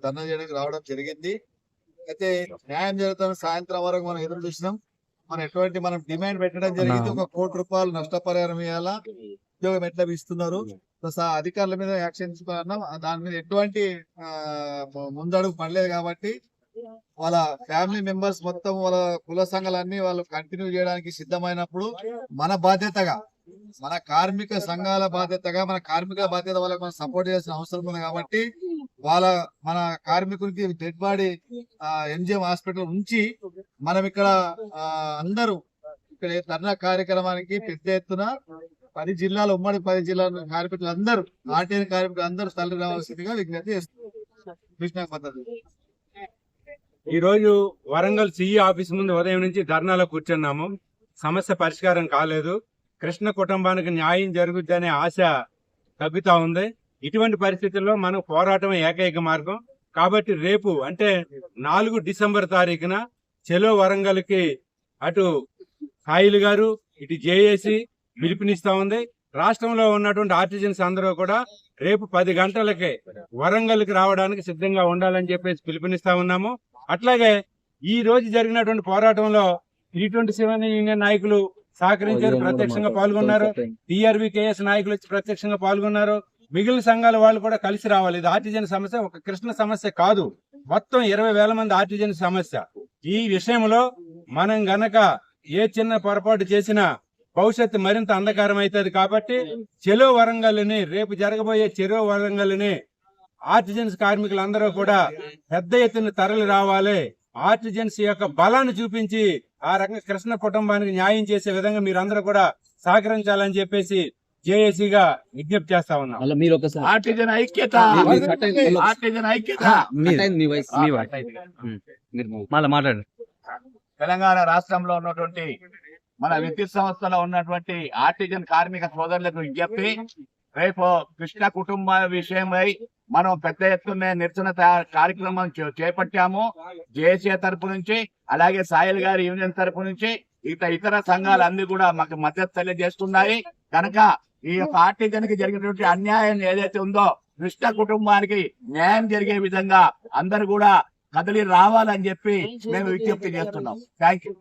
ధర్నా చేయడానికి రావడం జరిగింది. అయితే న్యాయం జరుగుతున్న సాయంత్రం వరకు మనం ఎదురు చూసినాం. మనం డిమాండ్ పెట్టడం జరిగింది. 1 కోటి రూపాయలు నష్టపరిహారం ఇవ్వాలా, ఉద్యోగం ఎట్లా ఇస్తున్నారు, అధికారుల మీద యాక్షన్ తీసుకోవాలన్నాం. దాని మీద ఎటువంటి ముందడుగు పడలేదు కాబట్టి వాళ్ళ ఫ్యామిలీ మెంబర్స్ మొత్తం వాళ్ళ కుల సంఘాలన్నీ వాళ్ళు కంటిన్యూ చేయడానికి సిద్ధమైనప్పుడు మన బాధ్యతగా, మన కార్మిక సంఘాల బాధ్యతగా, మన కార్మికుల బాధ్యత వాళ్ళకి మనం సపోర్ట్ చేయాల్సిన అవసరం ఉంది. కాబట్టి మన కార్మికులకి డెడ్ బాడీ ఎంజిఎం హాస్పిటల్ ఉంచి మనం ఇక్కడ అందరూ ఇక్కడ ధర్నా కార్యక్రమానికి పెద్ద ఎత్తున 10 జిల్లాలు, ఉమ్మడి 10 జిల్లాల కార్మికులు అందరూ, ఆర్టీఐ కార్మికులు అందరూ తల్లి రావాల్సిందిగా విజ్ఞప్తి చేస్తున్నారు. ఈ రోజు వరంగల్ సిఈ ఆఫీస్ ముందు ఉదయం నుంచి ధర్నాలో కూర్చున్నాము. సమస్య పరిష్కారం కాలేదు. కృష్ణ కుటుంబానికి న్యాయం జరుగుద్దనే ఆశ తగ్గుతా ఉంది. ఇటువంటి పరిస్థితుల్లో మనం పోరాటం ఏకైక మార్గం. కాబట్టి రేపు అంటే 4 డిసెంబర్ తారీఖున చెలో వరంగల్ కి అటు సాయిల్ గారు, ఇటు జేఏసీ పిలుపునిస్తా ఉంది. రాష్ట్రంలో ఉన్నటువంటి ఆర్టిజన్స్ అందరూ కూడా రేపు 10 గంటలకే వరంగల్ కి రావడానికి సిద్ధంగా ఉండాలని చెప్పేసి పిలుపునిస్తా ఉన్నాము. అట్లాగే ఈ రోజు జరిగినటువంటి పోరాటంలో T27 యూనియన్ నాయకులు సహకరించారు, ప్రత్యక్షంగా పాల్గొన్నారు. టీఆర్వీ కేఎస్ నాయకులు వచ్చి ప్రత్యక్షంగా పాల్గొన్నారు. మిగిలిన సంఘాల వాళ్ళు కూడా కలిసి రావాలి. ఇది ఆర్టిజన్ సమస్య, ఒక కృష్ణ సమస్య కాదు, మొత్తం 20,000 మంది ఆర్టిజన్ సమస్య. ఈ విషయంలో మనం గనక ఏ చిన్న పొరపాటు చేసినా భవిష్యత్తు మరింత అంధకారం అవుతుంది. కాబట్టి చెలో వరంగల్ని, రేపు జరగబోయే చెలో వరంగల్ని ఆర్టిజన్స్ కార్మికులందరూ కూడా పెద్ద ఎత్తున తరలి రావాలి. ఆర్టిజన్స్ యొక్క బలాన్ని చూపించి ఆ రకంగా కృష్ణ కుటుంబానికి న్యాయం చేసే విధంగా మీరందరూ కూడా సహకరించాలని చెప్పేసి జేఏసీగా విజ్ఞప్తి చేస్తా ఉన్నాం. ఆర్టిజన్ ఐక్యత, ఆర్టిజన్ ఐక్యత. తెలంగాణ రాష్ట్రంలో ఉన్నటువంటి మన విద్యుత్ సంస్థలో ఉన్నటువంటి ఆర్టిజన్ కార్మిక సోదరులకు విజ్ఞప్తి, రేపు కృష్ణ కుటుంబ విషయమై మనం పెద్ద ఎత్తున నిరసన కార్యక్రమం చేపట్టాము. జేఏసీ తరపు నుంచి, అలాగే సాయిల్ గారి యూనియన్ తరపు నుంచి, ఇతర సంఘాలన్నీ కూడా మాకు మద్దతు తెలియజేస్తున్నాయి. కనుక ఈ యొక్క ఆర్టిజన్ కి జరిగినటువంటి అన్యాయం ఏదైతే ఉందో, కృష్ణ కుటుంబానికి న్యాయం జరిగే విధంగా అందరు కూడా కదిలి రావాలని చెప్పి మేము విజ్ఞప్తి చేస్తున్నాం. Thank you.